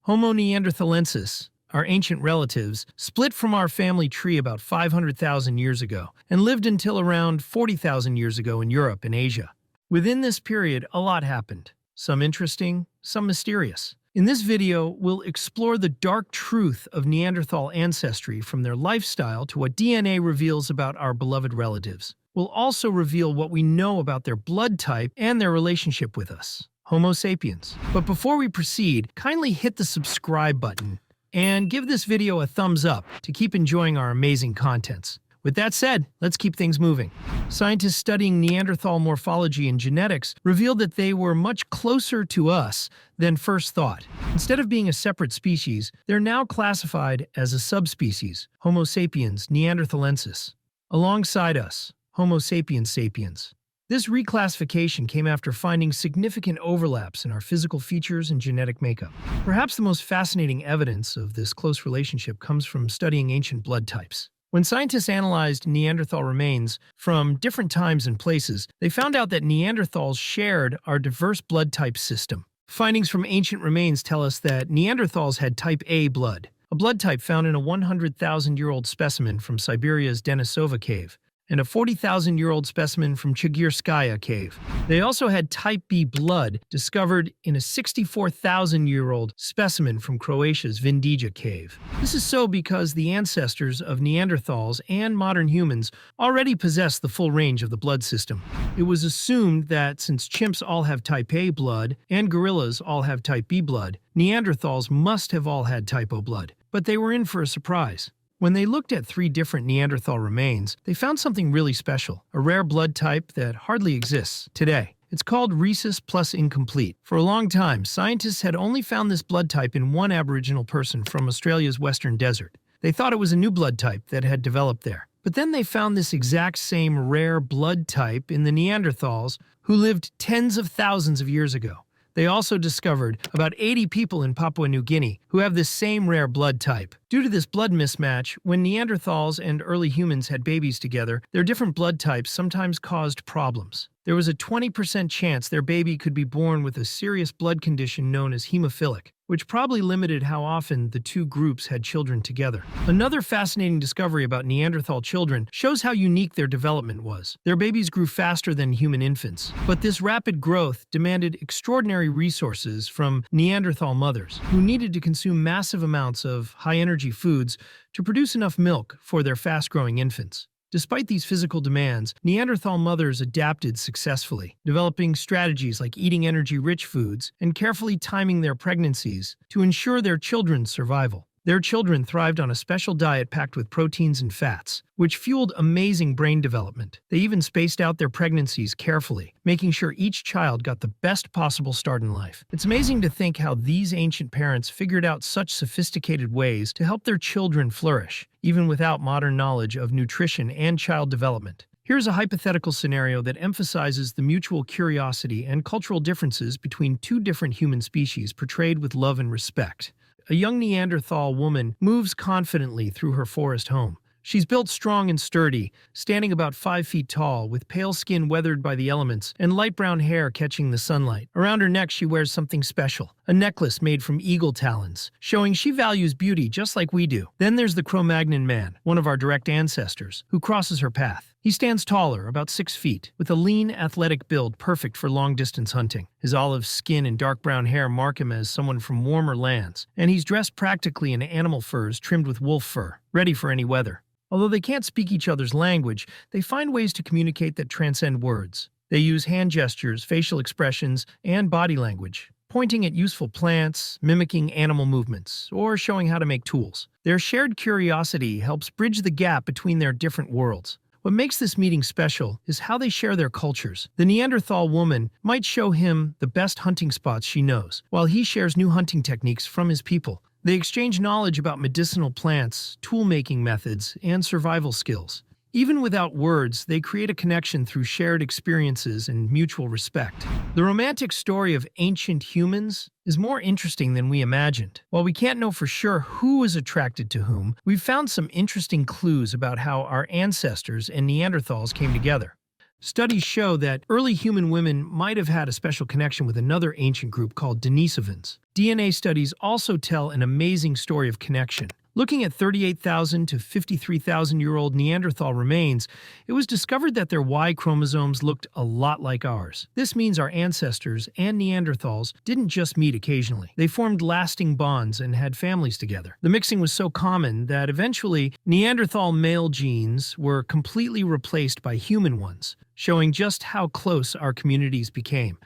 Homo Neanderthalensis, our ancient relatives, split from our family tree about 500,000 years ago and lived until around 40,000 years ago in Europe and Asia. Within this period, a lot happened. Some interesting, some mysterious. In this video, we'll explore the dark truth of Neanderthal ancestry from their lifestyle to what DNA reveals about our beloved relatives. We'll also reveal what we know about their blood type and their relationship with us, Homo sapiens. But before we proceed, kindly hit the subscribe button and give this video a thumbs up to keep enjoying our amazing contents. With that said, let's keep things moving. Scientists studying Neanderthal morphology and genetics revealed that they were much closer to us than first thought. Instead of being a separate species, they're now classified as a subspecies, Homo sapiens Neanderthalensis, alongside us, Homo sapiens sapiens. This reclassification came after finding significant overlaps in our physical features and genetic makeup. Perhaps the most fascinating evidence of this close relationship comes from studying ancient blood types. When scientists analyzed Neanderthal remains from different times and places, they found out that Neanderthals shared our diverse blood type system. Findings from ancient remains tell us that Neanderthals had type A blood, a blood type found in a 100,000-year-old specimen from Siberia's Denisova cave, and a 40,000-year-old specimen from Chigirskaya cave. They also had type B blood discovered in a 64,000-year-old specimen from Croatia's Vindija cave. This is so because the ancestors of Neanderthals and modern humans already possessed the full range of the blood system. It was assumed that since chimps all have type A blood and gorillas all have type B blood, Neanderthals must have all had type O blood. But they were in for a surprise. When they looked at 3 different Neanderthal remains, they found something really special, a rare blood type that hardly exists today. It's called rhesus plus incomplete. For a long time, scientists had only found this blood type in one Aboriginal person from Australia's Western Desert. They thought it was a new blood type that had developed there. But then they found this exact same rare blood type in the Neanderthals who lived tens of thousands of years ago. They also discovered about 80 people in Papua New Guinea who have this same rare blood type. Due to this blood mismatch, when Neanderthals and early humans had babies together, their different blood types sometimes caused problems. There was a 20% chance their baby could be born with a serious blood condition known as hemophilic, which probably limited how often the 2 groups had children together. Another fascinating discovery about Neanderthal children shows how unique their development was. Their babies grew faster than human infants, but this rapid growth demanded extraordinary resources from Neanderthal mothers, who needed to consume massive amounts of high-energy foods to produce enough milk for their fast-growing infants. Despite these physical demands, Neanderthal mothers adapted successfully, developing strategies like eating energy-rich foods and carefully timing their pregnancies to ensure their children's survival. Their children thrived on a special diet packed with proteins and fats, which fueled amazing brain development. They even spaced out their pregnancies carefully, making sure each child got the best possible start in life. It's amazing to think how these ancient parents figured out such sophisticated ways to help their children flourish, even without modern knowledge of nutrition and child development. Here's a hypothetical scenario that emphasizes the mutual curiosity and cultural differences between 2 different human species portrayed with love and respect. A young Neanderthal woman moves confidently through her forest home. She's built strong and sturdy, standing about 5 feet tall, with pale skin weathered by the elements and light brown hair catching the sunlight. Around her neck she wears something special, a necklace made from eagle talons, showing she values beauty just like we do. Then there's the Cro-Magnon man, one of our direct ancestors, who crosses her path. He stands taller, about 6 feet, with a lean, athletic build perfect for long-distance hunting. His olive skin and dark brown hair mark him as someone from warmer lands, and he's dressed practically in animal furs trimmed with wolf fur, ready for any weather. Although they can't speak each other's language, they find ways to communicate that transcend words. They use hand gestures, facial expressions, and body language, pointing at useful plants, mimicking animal movements, or showing how to make tools. Their shared curiosity helps bridge the gap between their different worlds. What makes this meeting special is how they share their cultures. The Neanderthal woman might show him the best hunting spots she knows, while he shares new hunting techniques from his people. They exchange knowledge about medicinal plants, tool-making methods, and survival skills. Even without words, they create a connection through shared experiences and mutual respect. The romantic story of ancient humans is more interesting than we imagined. While we can't know for sure who was attracted to whom, we've found some interesting clues about how our ancestors and Neanderthals came together. Studies show that early human women might have had a special connection with another ancient group called Denisovans. DNA studies also tell an amazing story of connection. Looking at 38,000 to 53,000-year-old Neanderthal remains, it was discovered that their Y chromosomes looked a lot like ours. This means our ancestors and Neanderthals didn't just meet occasionally. They formed lasting bonds and had families together. The mixing was so common that eventually Neanderthal male genes were completely replaced by human ones, showing just how close our communities became.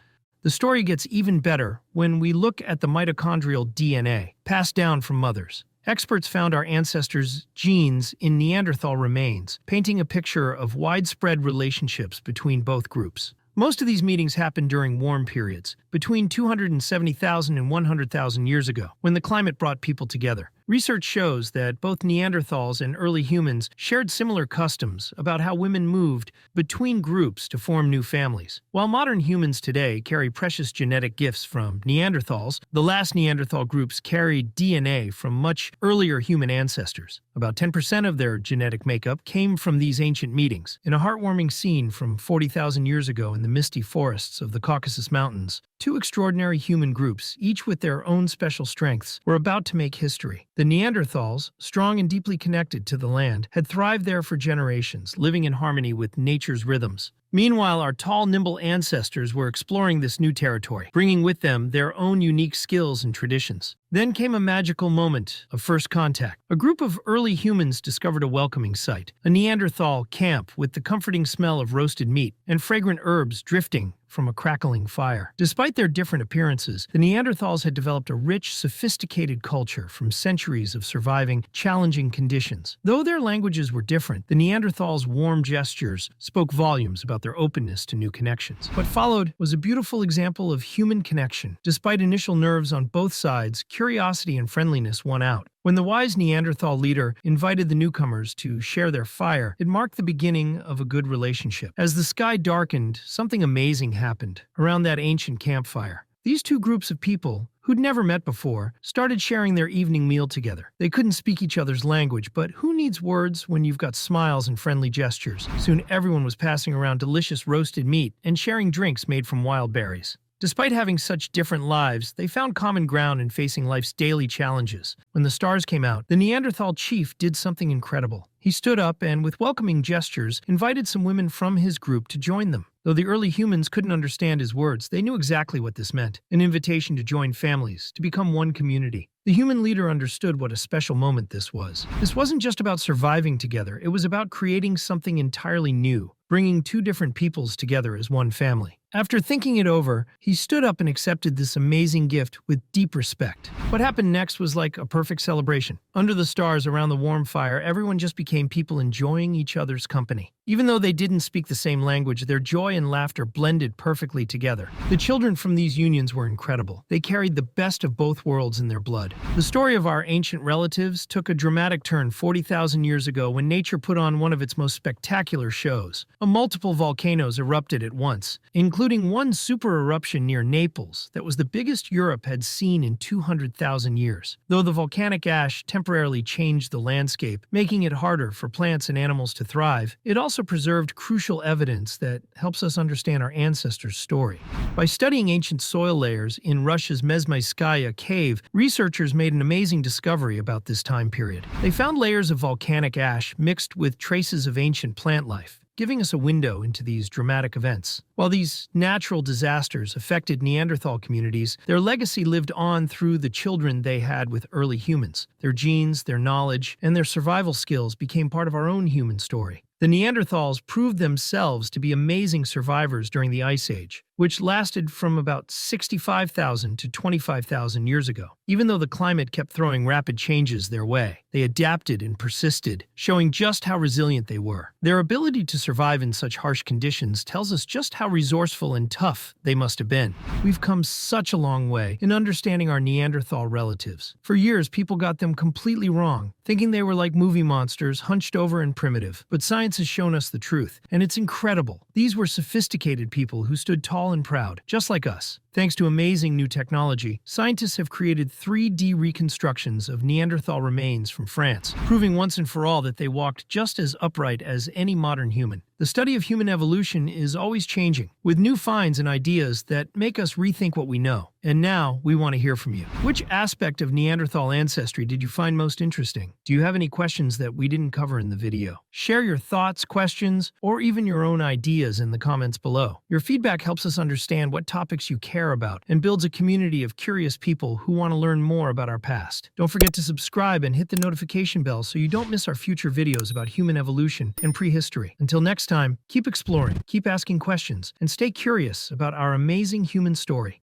The story gets even better when we look at the mitochondrial DNA passed down from mothers. Experts found our ancestors' genes in Neanderthal remains, painting a picture of widespread relationships between both groups. Most of these meetings happened during warm periods, between 270,000 and 100,000 years ago, when the climate brought people together. Research shows that both Neanderthals and early humans shared similar customs about how women moved between groups to form new families. While modern humans today carry precious genetic gifts from Neanderthals, the last Neanderthal groups carried DNA from much earlier human ancestors. About 10% of their genetic makeup came from these ancient meetings. In a heartwarming scene from 40,000 years ago in the misty forests of the Caucasus Mountains, two extraordinary human groups, each with their own special strengths, were about to make history. The Neanderthals, strong and deeply connected to the land, had thrived there for generations, living in harmony with nature's rhythms. Meanwhile, our tall, nimble ancestors were exploring this new territory, bringing with them their own unique skills and traditions. Then came a magical moment of first contact. A group of early humans discovered a welcoming sight, a Neanderthal camp with the comforting smell of roasted meat and fragrant herbs drifting from a crackling fire. Despite their different appearances, the Neanderthals had developed a rich, sophisticated culture from centuries of surviving challenging conditions. Though their languages were different, the Neanderthals' warm gestures spoke volumes about their openness to new connections. What followed was a beautiful example of human connection. Despite initial nerves on both sides, curiosity and friendliness won out. When the wise Neanderthal leader invited the newcomers to share their fire, it marked the beginning of a good relationship. As the sky darkened, something amazing happened around that ancient campfire. These two groups of people, who'd never met before, started sharing their evening meal together. They couldn't speak each other's language, but who needs words when you've got smiles and friendly gestures? Soon everyone was passing around delicious roasted meat and sharing drinks made from wild berries. Despite having such different lives, they found common ground in facing life's daily challenges. When the stars came out, the Neanderthal chief did something incredible. He stood up and, with welcoming gestures, invited some women from his group to join them. Though the early humans couldn't understand his words, they knew exactly what this meant: an invitation to join families, to become one community. The human leader understood what a special moment this was. This wasn't just about surviving together, it was about creating something entirely new, bringing two different peoples together as one family. After thinking it over, he stood up and accepted this amazing gift with deep respect. What happened next was like a perfect celebration. Under the stars around the warm fire, everyone just became people enjoying each other's company. Even though they didn't speak the same language, their joy and laughter blended perfectly together. The children from these unions were incredible. They carried the best of both worlds in their blood. The story of our ancient relatives took a dramatic turn 40,000 years ago when nature put on one of its most spectacular shows. Multiple volcanoes erupted at once, including one super eruption near Naples that was the biggest Europe had seen in 200,000 years. Though the volcanic ash temporarily changed the landscape, making it harder for plants and animals to thrive, it also preserved crucial evidence that helps us understand our ancestors' story. By studying ancient soil layers in Russia's Mezmayskaya cave, researchers made an amazing discovery about this time period. They found layers of volcanic ash mixed with traces of ancient plant life, giving us a window into these dramatic events. While these natural disasters affected Neanderthal communities, their legacy lived on through the children they had with early humans. Their genes, their knowledge, and their survival skills became part of our own human story. The Neanderthals proved themselves to be amazing survivors during the Ice Age, which lasted from about 65,000 to 25,000 years ago. Even though the climate kept throwing rapid changes their way, they adapted and persisted, showing just how resilient they were. Their ability to survive in such harsh conditions tells us just how resourceful and tough they must have been. We've come such a long way in understanding our Neanderthal relatives. For years, people got them completely wrong, thinking they were like movie monsters, hunched over and primitive. But science has shown us the truth, and it's incredible. These were sophisticated people who stood tall and proud, just like us. Thanks to amazing new technology, scientists have created 3D reconstructions of Neanderthal remains from France, proving once and for all that they walked just as upright as any modern human. The study of human evolution is always changing, with new finds and ideas that make us rethink what we know. And now, we want to hear from you. Which aspect of Neanderthal ancestry did you find most interesting? Do you have any questions that we didn't cover in the video? Share your thoughts, questions, or even your own ideas in the comments below. Your feedback helps us understand what topics you care about and builds a community of curious people who want to learn more about our past. Don't forget to subscribe and hit the notification bell so you don't miss our future videos about human evolution and prehistory. Until next time, keep exploring, keep asking questions, and stay curious about our amazing human story.